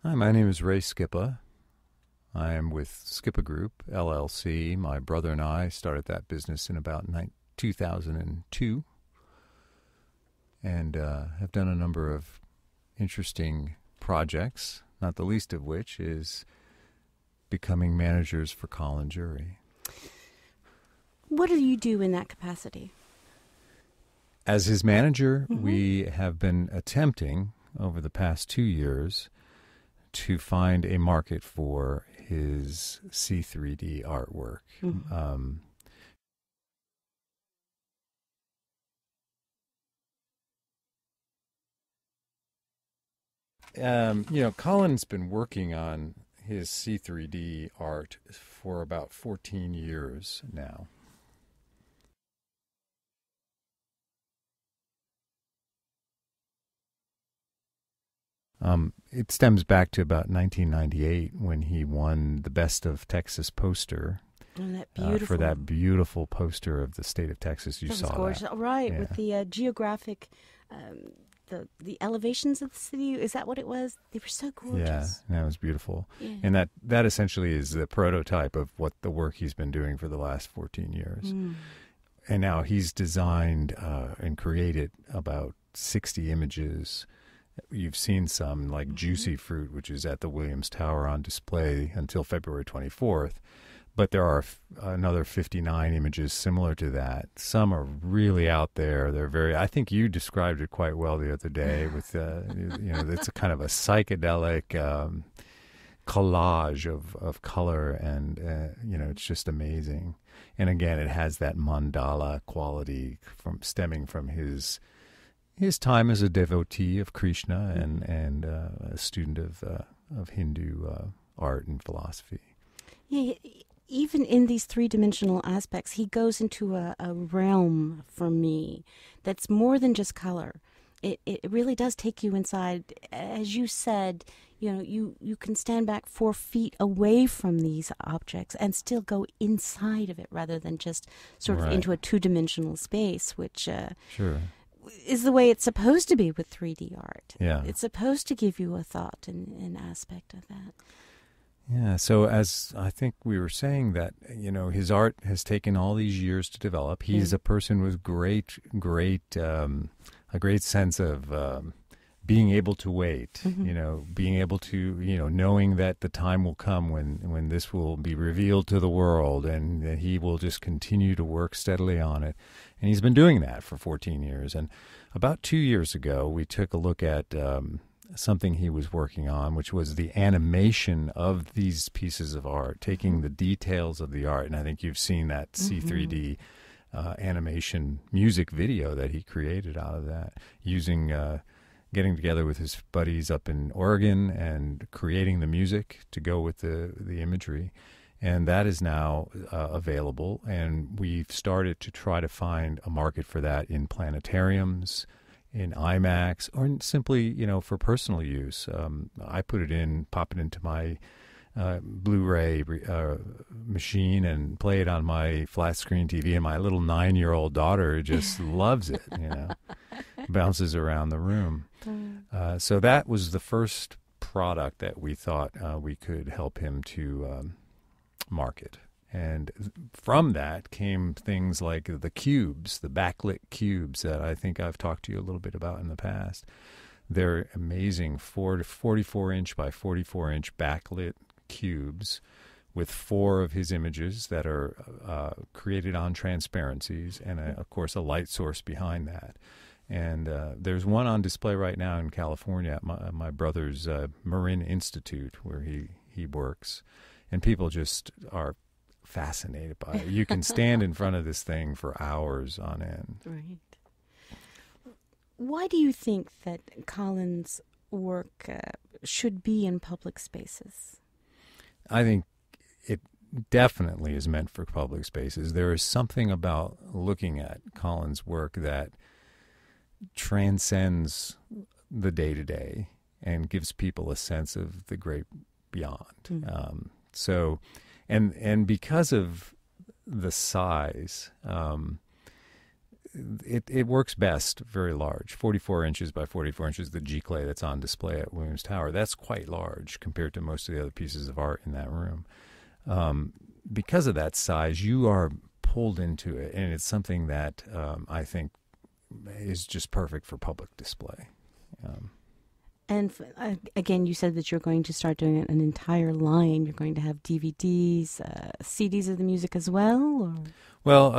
Hi, my name is Ray Scippa. I am with Scippa Group, LLC. My brother and I started that business in about 2002 and have done a number of interesting projects, not the least of which is becoming managers for Colin Jury. What do you do in that capacity? As his manager, we have been attempting over the past 2 years to find a market for his C3D artwork. Colin's been working on his C3D art for about 14 years now. It stems back to about 1998 when he won the Best of Texas poster for that beautiful poster of the state of Texas. You saw gorgeous. that, Right? yeah. With the geographic, the elevations of the city. Is that what it was? They were so gorgeous. Yeah, that was beautiful. Yeah. And that essentially is the prototype of what the work he's been doing for the last 14 years. And now he's designed and created about 60 images. You've seen some, like Juicy Fruit, which is at the Williams Tower on display until February 24th. But there are another 59 images similar to that. Some are really out there. I think you described it quite well the other day with, it's a kind of a psychedelic collage of color, and, it's just amazing. And again, it has that mandala quality stemming from his time as a devotee of Krishna and a student of Hindu art and philosophy. Yeah, even in these three-dimensional aspects, he goes into a realm for me that's more than just color. It really does take you inside. As you said, you can stand back 4 feet away from these objects and still go inside of it rather than just sort of into a two-dimensional space, which Sure. is the way it's supposed to be with 3D art. Yeah. It's supposed to give you a thought and an aspect of that. Yeah, so as I think we were saying that, his art has taken all these years to develop. He's a person with a great sense of being able to wait, being able to, knowing that the time will come when this will be revealed to the world and that he will just continue to work steadily on it. And he's been doing that for 14 years. And about 2 years ago, we took a look at something he was working on, which was the animation of these pieces of art, taking the details of the art. And I think you've seen that C3D animation music video that he created out of that, using getting together with his buddies up in Oregon and creating the music to go with the imagery. And that is now available, and we've started to try to find a market for that in planetariums, in IMAX, or simply, for personal use. I pop it into my Blu-ray machine and play it on my flat screen TV, and my little 9-year-old daughter just loves it, bounces around the room. So that was the first product that we thought we could help him to market. And from that came things like the cubes, the backlit cubes that I think I've talked to you a little bit about in the past. They're amazing 44-inch by 44-inch backlit cubes with 4 of his images that are created on transparencies and, of course, a light source behind that. And there's one on display right now in California at my brother's Marin Institute where he works. And people just are fascinated by it. You can stand in front of this thing for hours on end. Right. Why do you think that Colin's work should be in public spaces? I think it definitely is meant for public spaces. There is something about looking at Colin's work that transcends the day-to-day and gives people a sense of the great beyond. So, and because of the size, it works best very large, 44 inches by 44 inches, the Giclee that's on display at Williams Tower. That's quite large compared to most of the other pieces of art in that room. Because of that size, you are pulled into it, and it's something that I think is just perfect for public display. And again, you said that you're going to start doing an entire line. You're going to have DVDs, CDs of the music as well? Or? Well,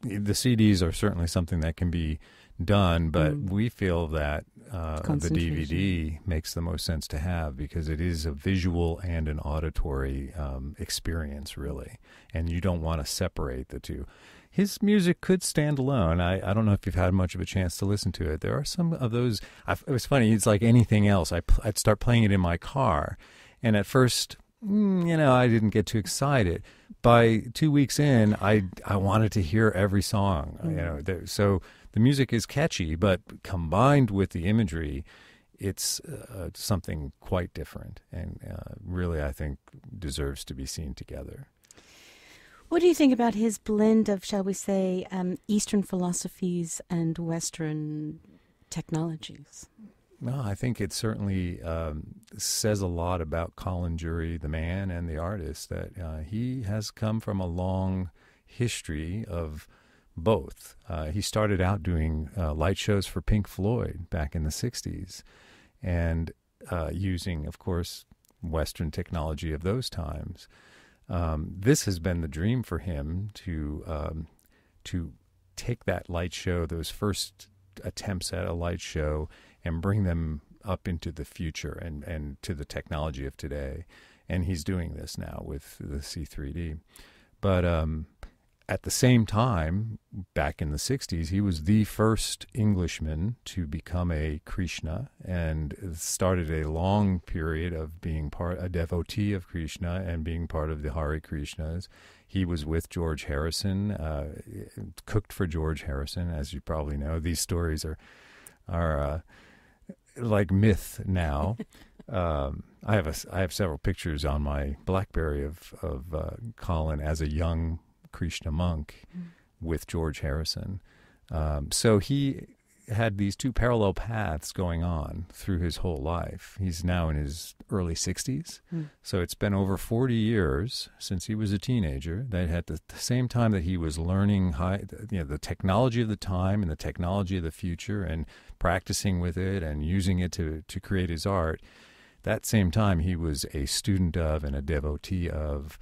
the CDs are certainly something that can be done, but we feel that the DVD makes the most sense to have because it is a visual and an auditory experience, really, and you don't want to separate the two. His music could stand alone. I don't know if you've had much of a chance to listen to it. There are some of those. It was funny. It's like anything else. I'd start playing it in my car, and at first, I didn't get too excited. By 2 weeks in, I wanted to hear every song. So the music is catchy, but combined with the imagery, it's something quite different, and really, I think, deserves to be seen together. What do you think about his blend of, shall we say, Eastern philosophies and Western technologies? Well, I think it certainly says a lot about Colin Jury, the man and the artist, that he has come from a long history of both. He started out doing light shows for Pink Floyd back in the 60s and using, of course, Western technology of those times. This has been the dream for him to take that light show, those first attempts at a light show, and bring them up into the future and to the technology of today. And he's doing this now with the C3D. But at the same time, back in the 60s, he was the first Englishman to become a Krishna and started a long period of being a devotee of Krishna and being part of the Hare Krishnas. He was with George Harrison, cooked for George Harrison, as you probably know. These stories are like myth now. I have several pictures on my BlackBerry of Colin as a young Krishna monk with George Harrison. So he had these two parallel paths going on through his whole life. He's now in his early 60s. So it's been over 40 years since he was a teenager, that at the same time that he was learning the technology of the time and the technology of the future and practicing with it and using it to create his art, that same time he was a student of and a devotee of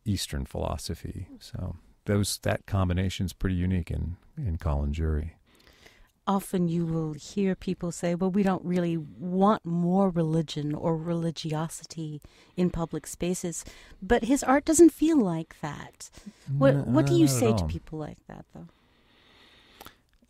Eastern philosophy. So that combination's pretty unique in Colin Jury. Often you will hear people say, well, we don't really want more religion or religiosity in public spaces. But his art doesn't feel like that. What do you say to people like that, though?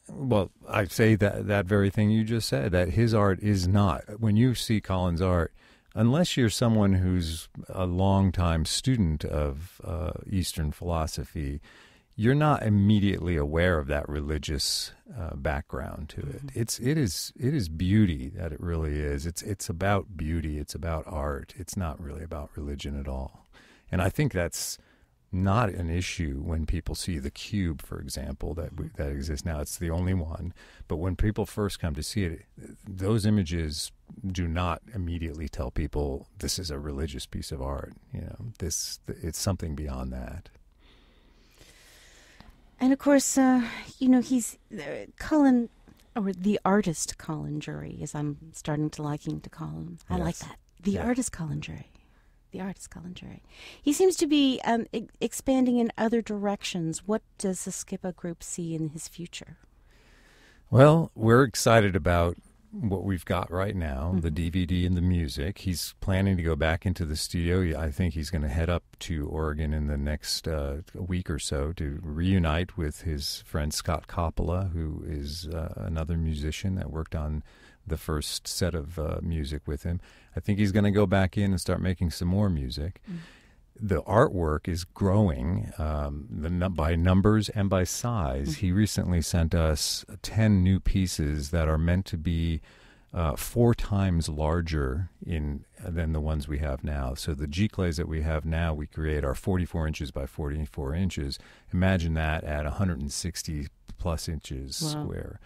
Well, I say that very thing you just said, that his art is not. When you see Colin's art, unless you're someone who's a long-time student of Eastern philosophy, you're not immediately aware of that religious background to it. It is beauty that it really is. It's about beauty. It's about art. It's not really about religion at all. And I think that's not an issue when people see the cube, for example, that exists now. It's the only one. But when people first come to see it, those images do not immediately tell people this is a religious piece of art. It's something beyond that. And of course, he's Colin, or the artist Colin Jury, as I'm starting to liking to call him. I like that. The artist Colin Jury. The artist Colin Jury. He seems to be expanding in other directions. What does the Scippa Group see in his future? Well, we're excited about what we've got right now, the DVD and the music. He's planning to go back into the studio. I think he's going to head up to Oregon in the next week or so to reunite with his friend Scott Coppola, who is another musician that worked on the first set of music with him. I think he's going to go back in and start making some more music. The artwork is growing by numbers and by size. He recently sent us 10 new pieces that are meant to be 4 times larger than the ones we have now. So the Giclees that we have now, we create are 44 inches by 44 inches. Imagine that at 160 plus inches square.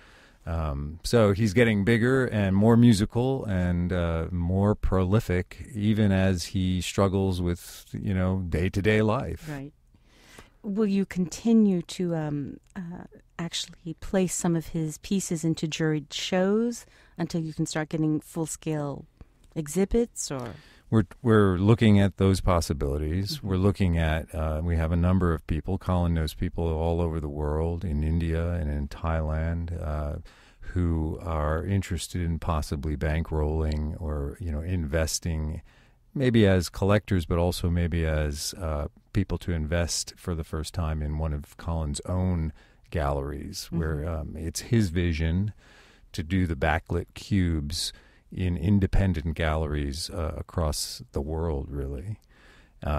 So he's getting bigger and more musical and more prolific, even as he struggles with, day-to-day life. Right. Will you continue to actually place some of his pieces into juried shows until you can start getting full-scale exhibits, or? We're looking at those possibilities. Mm-hmm. We're looking at, we have a number of people. Colin knows people all over the world, in India and in Thailand, who are interested in possibly bankrolling or, investing, maybe as collectors, but also maybe as people to invest for the first time in one of Colin's own galleries, mm-hmm. where it's his vision to do the backlit cubes in independent galleries across the world, really.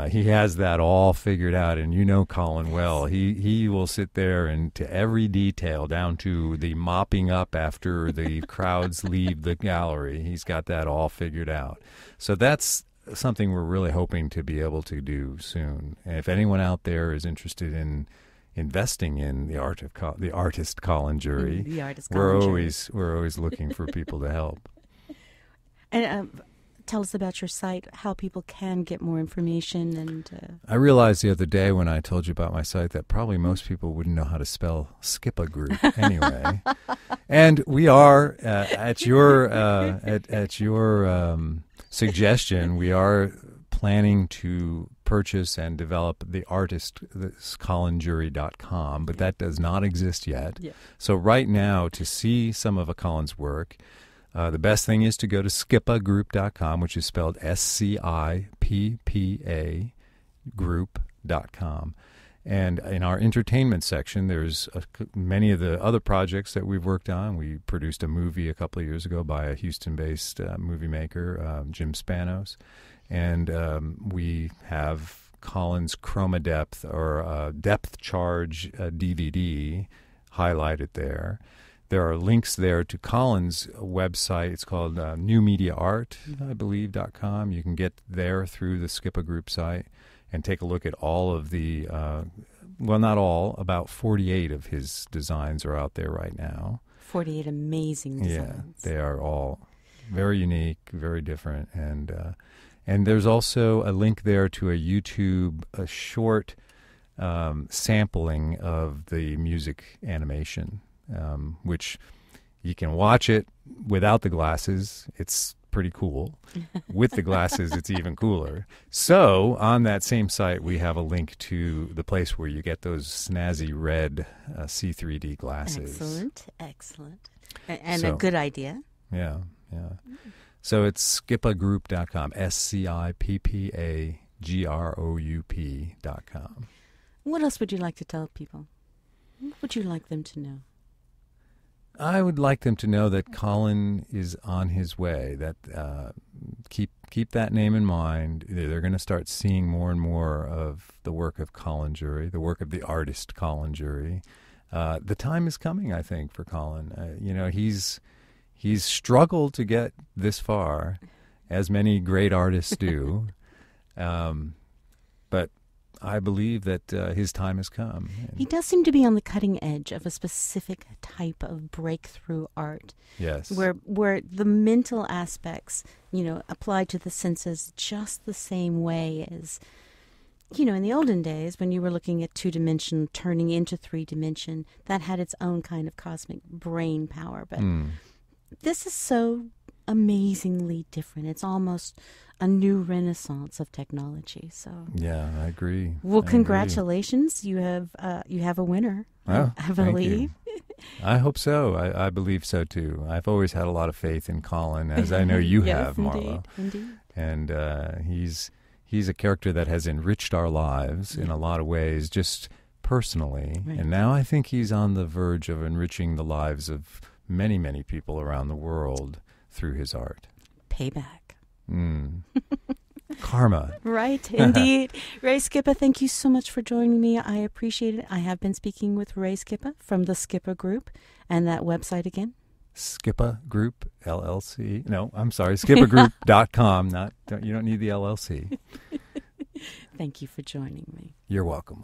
He has that all figured out, and Colin well. He will sit there and to every detail, down to the mopping up after the crowds leave the gallery. He's got that all figured out. So that's something we're really hoping to be able to do soon. And if anyone out there is interested in investing in the artist Colin Jury, we're always looking for people to help. And tell us about your site, how people can get more information. And I realized the other day when I told you about my site that probably most people wouldn't know how to spell Scippa Group anyway. And we are at your suggestion, we are planning to purchase and develop the artist, this colinjury.com, but that does not exist yet. Yeah. So right now, to see some of Colin's work, the best thing is to go to scippagroup.com, which is spelled Scippa group.com. And in our entertainment section, there's many of the other projects that we've worked on. We produced a movie a couple of years ago by a Houston-based movie maker, Jim Spanos. And we have Colin's Chromadepth or Depth Charge DVD highlighted there. There are links there to Colin's website. It's called New Media Art, I believe, .com. You can get there through the Scippa Group site and take a look at all of the, well, not all, about 48 of his designs are out there right now. 48 amazing designs. Yeah, they are all very unique, very different. And there's also a link there to a short sampling of the music animation, which you can watch it without the glasses. It's pretty cool. With the glasses, it's even cooler. So on that same site, we have a link to the place where you get those snazzy red C3D glasses. Excellent. And a good idea. Yeah. So it's scippagroup.com, SCIPPAGROUP.com. What else would you like to tell people? What would you like them to know? I would like them to know that Colin is on his way, that keep that name in mind. They're going to start seeing more and more of the work of Colin Jury, the work of the artist Colin Jury. The time is coming, I think, for Colin. He's struggled to get this far, as many great artists do. But I believe that his time has come. He does seem to be on the cutting edge of a specific type of breakthrough art. Yes. Where the mental aspects, apply to the senses just the same way as, in the olden days when you were looking at 2-dimension turning into 3-dimension, that had its own kind of cosmic brain power. But this is so amazingly different. It's almost a new renaissance of technology. So yeah, I agree. Well, congratulations! You have a winner. Oh, I believe. Thank you. I hope so. I believe so too. I've always had a lot of faith in Colin, as I know you yes, have, Marla. Indeed. And he's a character that has enriched our lives in a lot of ways, just personally. Right. And now I think he's on the verge of enriching the lives of many, many people around the world through his art. Payback. Karma. Right, indeed. Ray Scippa, thank you so much for joining me. I appreciate it. I have been speaking with Ray Scippa from the Scippa Group, and that website again? Scippa Group, LLC. No, I'm sorry, ScippaGroup.com. You don't need the LLC. Thank you for joining me. You're welcome.